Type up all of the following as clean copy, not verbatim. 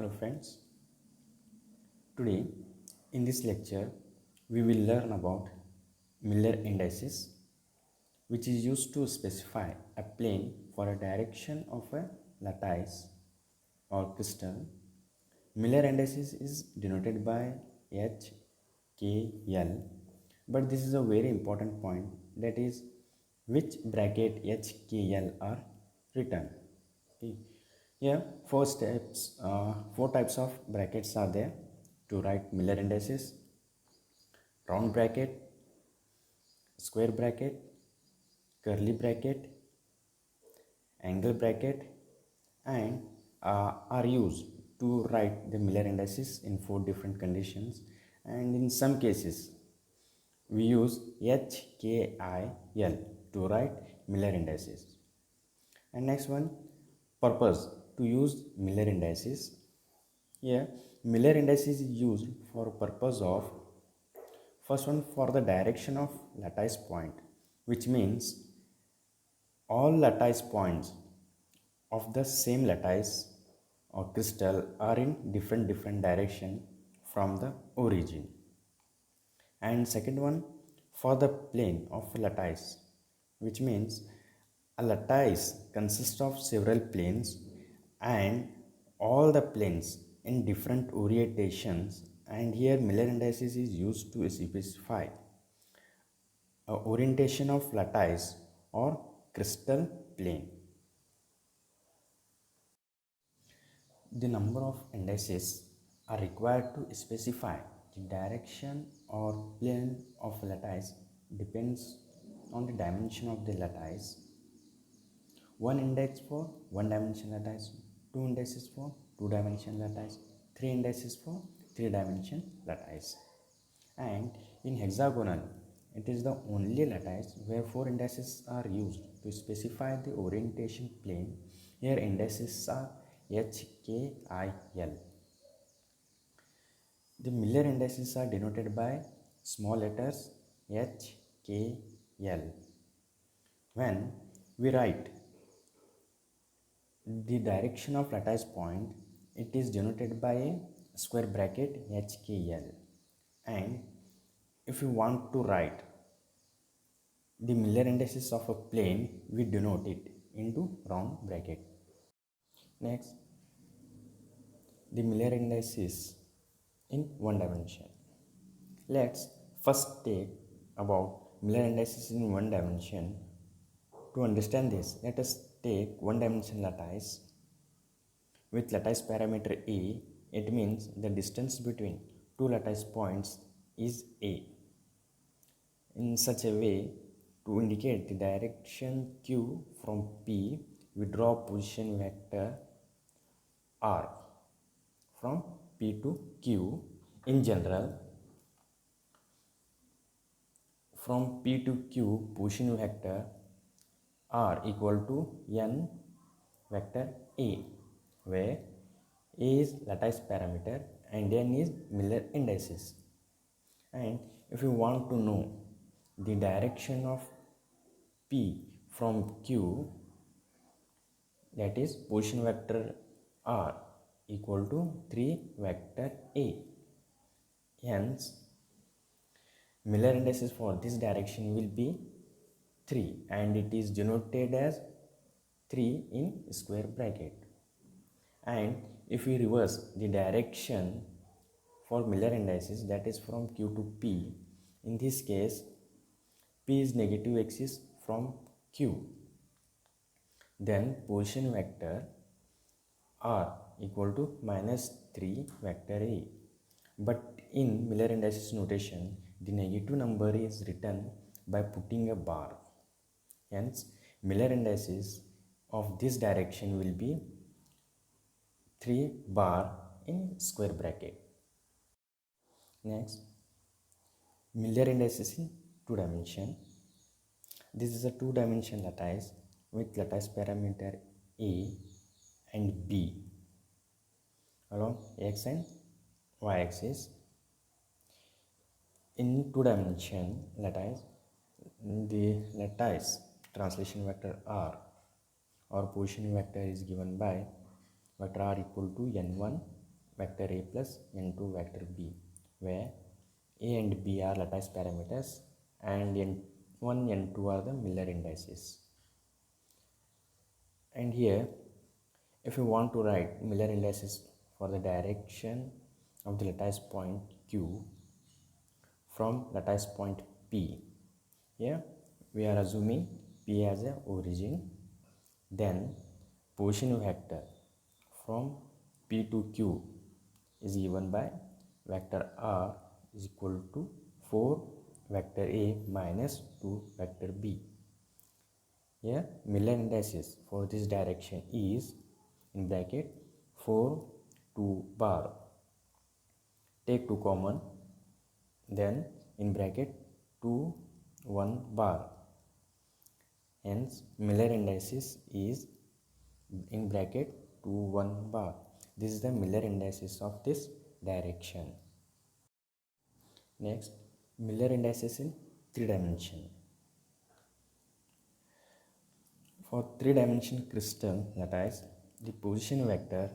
Hello friends, today in this lecture we will learn about Miller indices, which is used to specify a plane for a direction of a lattice or crystal. Miller indices is denoted by HKL, but this is a very important point, that is which bracket HKL are written. Okay. Here four types of brackets are there to write Miller indices: round bracket, square bracket, curly bracket, angle bracket, and are used to write the Miller indices in four different conditions. And in some cases we use HKIL to write Miller indices. And next one, purpose to use Miller indices. Here Miller indices is used for purpose of, first one, for the direction of lattice point, which means all lattice points of the same lattice or crystal are in different direction from the origin. And second one, for the plane of lattice, which means a lattice consists of several planes and all the planes in different orientations, and here Miller indices is used to specify a orientation of lattice or crystal plane. The number of indices are required to specify the direction or plane of lattice depends on the dimension of the lattice. One index for one dimension lattice, two indices for two dimension lattice, three indices for three dimension lattice. And in hexagonal, it is the only lattice where four indices are used to specify the orientation plane. Here indices are HKIL. The Miller indices are denoted by small letters HKL. When we write the direction of lattice point, it is denoted by a square bracket HKL. And if you want to write the Miller indices of a plane, we denote it into round bracket. Next, the Miller indices in one dimension. Let's first take about Miller indices in one dimension. To understand this, let us take one dimension lattice with lattice parameter A. It means the distance between two lattice points is A. In such a way, to indicate the direction Q from P, we draw position vector R from P to Q. In general, from P to Q, position vector R equal to N vector A, where A is lattice parameter and N is Miller indices. And if you want to know the direction of P from Q, that is position vector R equal to 3 vector A. Hence, Miller indices for this direction will be 3, and it is denoted as 3 in square bracket. And if we reverse the direction for Miller indices, that is from Q to P, in this case P is negative axis from Q, then position vector R equal to -3 vector A. But in Miller indices notation, the negative number is written by putting a bar. Hence, Miller indices of this direction will be 3 bar in square bracket. Next, Miller indices in two dimension. This is a two dimension lattice with lattice parameter A and B along x and y axis. In two dimension lattice, the lattice translation vector R or position vector is given by vector R equal to N1 vector A plus n2 vector B, where A and B are lattice parameters and n1 n2 are the Miller indices. And here, if you want to write Miller indices for the direction of the lattice point Q from lattice point P, here we are assuming P as a origin, then position vector from P to Q is given by vector R is equal to 4 vector A minus 2 vector B. Here Miller indices for this direction is in bracket 4 2 bar. Take 2 common, then in bracket 2 1 bar. Hence Miller indices is in bracket 2 1 bar. This is the Miller indices of this direction. Next, Miller indices in 3 dimension. For 3 dimension crystal lattice, the position vector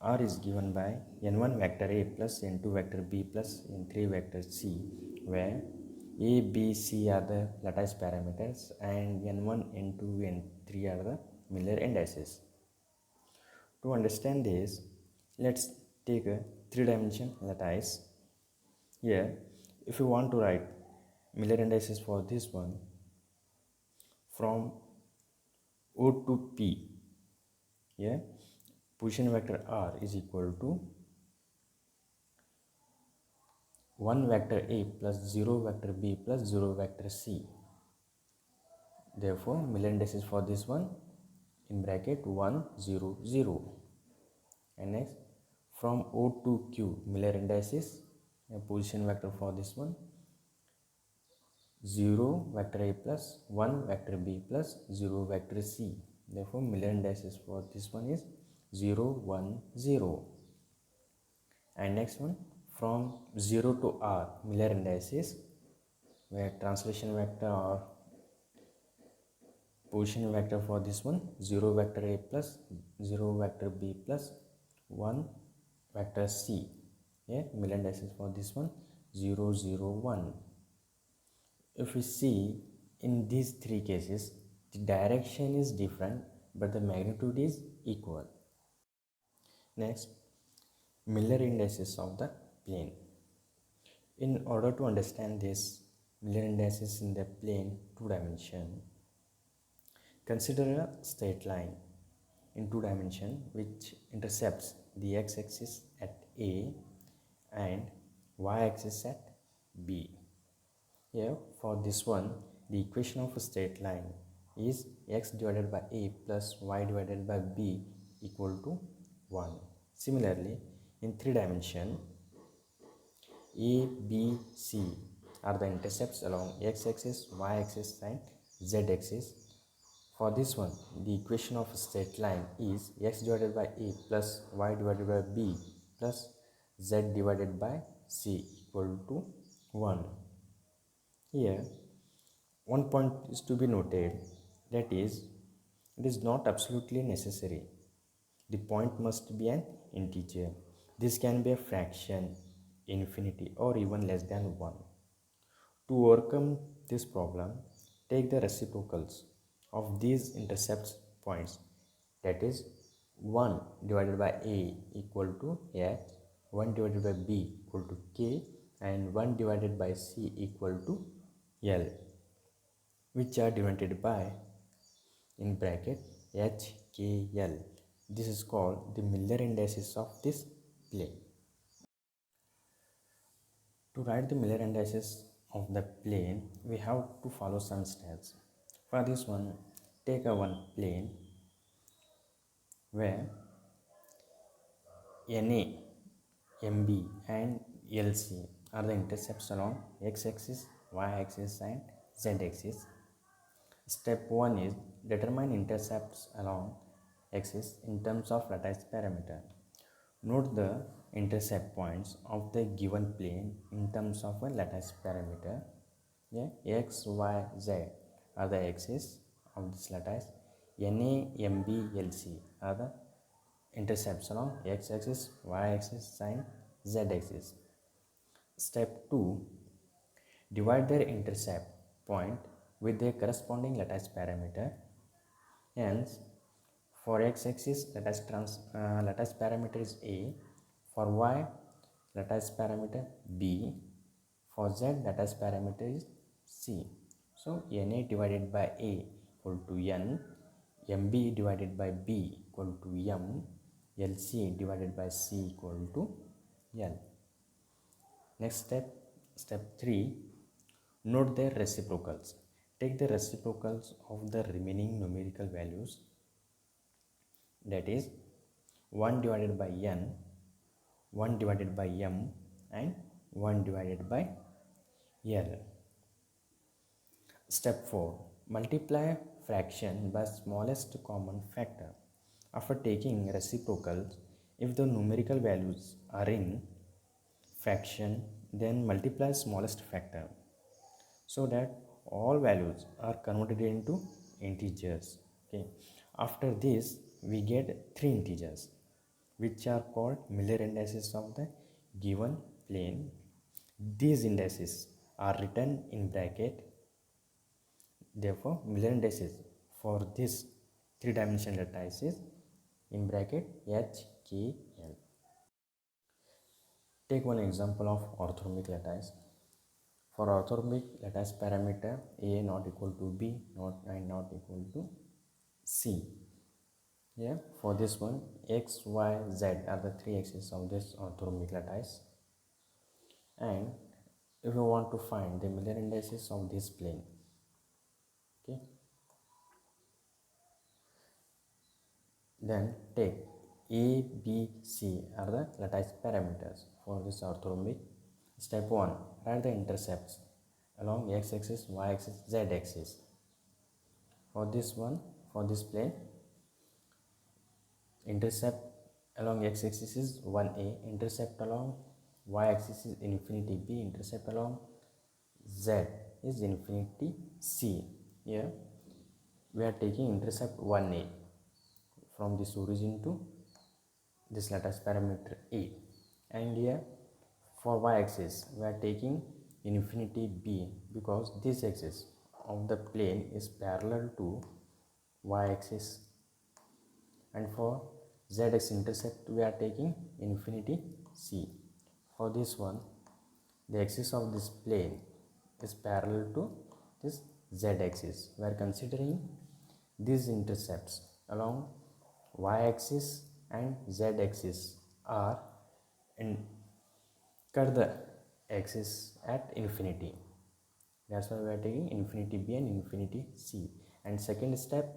R is given by n1 vector A plus n2 vector B plus n3 vector C, where A, B, C are the lattice parameters and n1, n2, n3 are the Miller indices. To understand this, let's take a 3 dimension lattice. Here, if you want to write Miller indices for this one, from O to P, here position vector R is equal to 1 vector A plus 0 vector B plus 0 vector C. Therefore, Miller indices for this one in bracket 1 0 0. And next, from O to Q, Miller indices a position vector for this one 0 vector A plus 1 vector B plus 0 vector C. Therefore, Miller indices for this one is 0 1 0. And next one, from 0 to R, Miller indices where translation vector or position vector for this one 0 vector A plus 0 vector B plus 1 vector C. Yeah, Miller indices for this one 0 0 1. If we see in these 3 cases, the direction is different but the magnitude is equal. Next, Miller indices of the plane. In order to understand this Miller indices in the plane 2 dimension, consider a straight line in 2 dimension which intercepts the x-axis at A and y-axis at B. Here for this one, the equation of a straight line is x divided by A plus y divided by B equal to 1. Similarly, in 3 dimension, A, B, C are the intercepts along x-axis, y-axis and z-axis. For this one, the equation of a straight line is x divided by A plus y divided by B plus z divided by C equal to 1. Here, one point is to be noted, that is, it is not absolutely necessary. The point must be an integer. This can be a fraction, infinity or even less than 1. To overcome this problem, take the reciprocals of these intercept points, that is 1 divided by A equal to x, 1 divided by B equal to k and 1 divided by C equal to L, which are denoted by in bracket HKL. This is called the Miller indices of this plane. To write the Miller indices of the plane, we have to follow some steps. For this one, take a one plane where NA, MB and LC are the intercepts along x-axis, y-axis and z-axis. Step 1 is determine intercepts along axis in terms of lattice parameter. Note the intercept points of the given plane in terms of a lattice parameter. Yeah, x, y, z are the axes of this lattice. NA, MB, LC are the intercepts along x-axis, y-axis and z-axis. Step 2. Divide their intercept point with their corresponding lattice parameter. Hence, for x-axis lattice parameter is A, for y lattice parameter B, for z lattice parameter is C. So Na divided by A equal to N, Mb divided by B equal to M, Lc divided by C equal to L. Next step, step 3, note their reciprocals. Take the reciprocals of the remaining numerical values, that is 1 divided by n, 1 divided by m and 1 divided by l. Step 4. Multiply fraction by smallest common factor. After taking reciprocals, if the numerical values are in fraction, then multiply smallest factor so that all values are converted into integers. Okay. After this, we get three integers which are called Miller indices of the given plane. These indices are written in bracket. Therefore, Miller indices for this three-dimensional lattice is in bracket H, K, L. Take one example of orthorhombic lattice. For orthorhombic lattice parameter A not equal to B and not equal to C. Here for this one, X, Y, Z are the three axes of this orthorhombic lattice. And if you want to find the Miller indices of this plane, okay, then take A, B, C are the lattice parameters for this orthorhombic. Step 1. Write the intercepts along x-axis, y-axis, z-axis. For this one, for this plane, intercept along x-axis is 1a, intercept along y-axis is infinity b, intercept along z is infinity c. Here we are taking intercept 1a from this origin to this lattice parameter a, and here for y-axis we are taking infinity b because this axis of the plane is parallel to y-axis, and for z-axis intercept we are taking infinity c. For this one, the axis of this plane is parallel to this z-axis. We are considering these intercepts along y-axis and z-axis are in cut the axis at infinity. That's why we are taking infinity b and infinity c. And second step,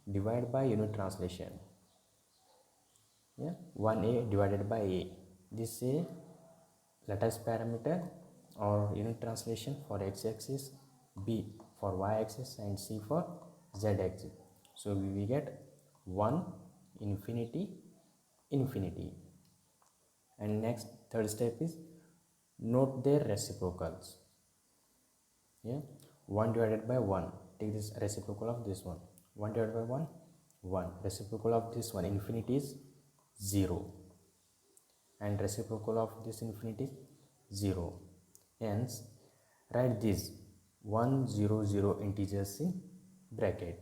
divide by unit translation. Yeah, 1a divided by a. This is a lattice parameter or unit translation for x-axis, b for y-axis and c for z-axis. So we get 1 infinity infinity. And next third step is note their reciprocals. Yeah, 1 divided by 1, take this reciprocal of this one. 1 divided by 1, 1. Reciprocal of this one, infinity is 0, and reciprocal of this infinity is 0. Hence write these 1 0 0 integers in bracket.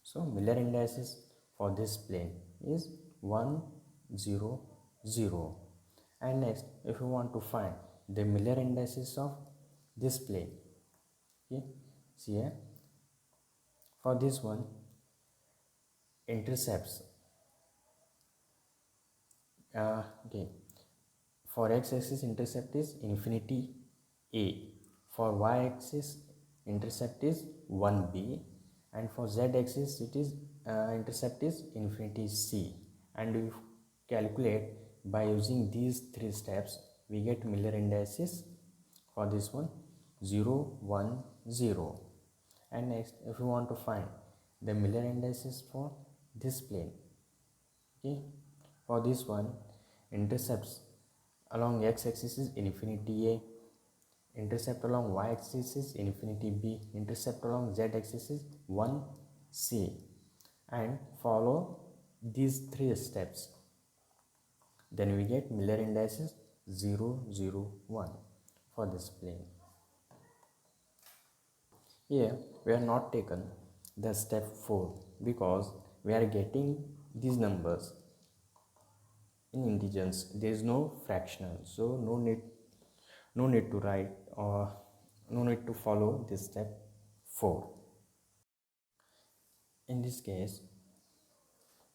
So Miller indices for this plane is 1 0 0. And next, if you want to find the Miller indices of this plane, okay, see here for this one, intercepts okay, for x-axis intercept is infinity a, for y-axis intercept is 1b, and for z-axis it is intercept is infinity c. And we calculate by using these three steps, we get Miller indices for this one 0 1 0. And next, if you want to find the Miller indices for this plane, okay, for this one, intercepts along x-axis is infinity a, intercept along y-axis is infinity b, intercept along z-axis is 1 c, and follow these three steps Then we get Miller indices 0, 0, 1 for this plane. Here we are not taken the step 4 because we are getting these numbers in integers. There is no fractional, so no need to write or no need to follow this step 4. In this case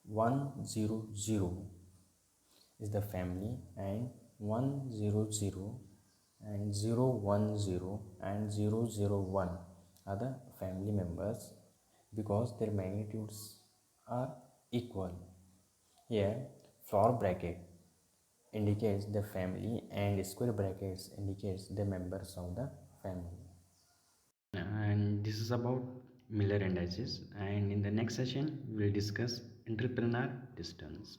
100 is the family, and 100 and 010 and 001 are the family members because their magnitudes are equal. Here floor bracket indicates the family and square brackets indicates the members of the family. And this is about Miller indices, and in the next session we will discuss entrepreneur distance.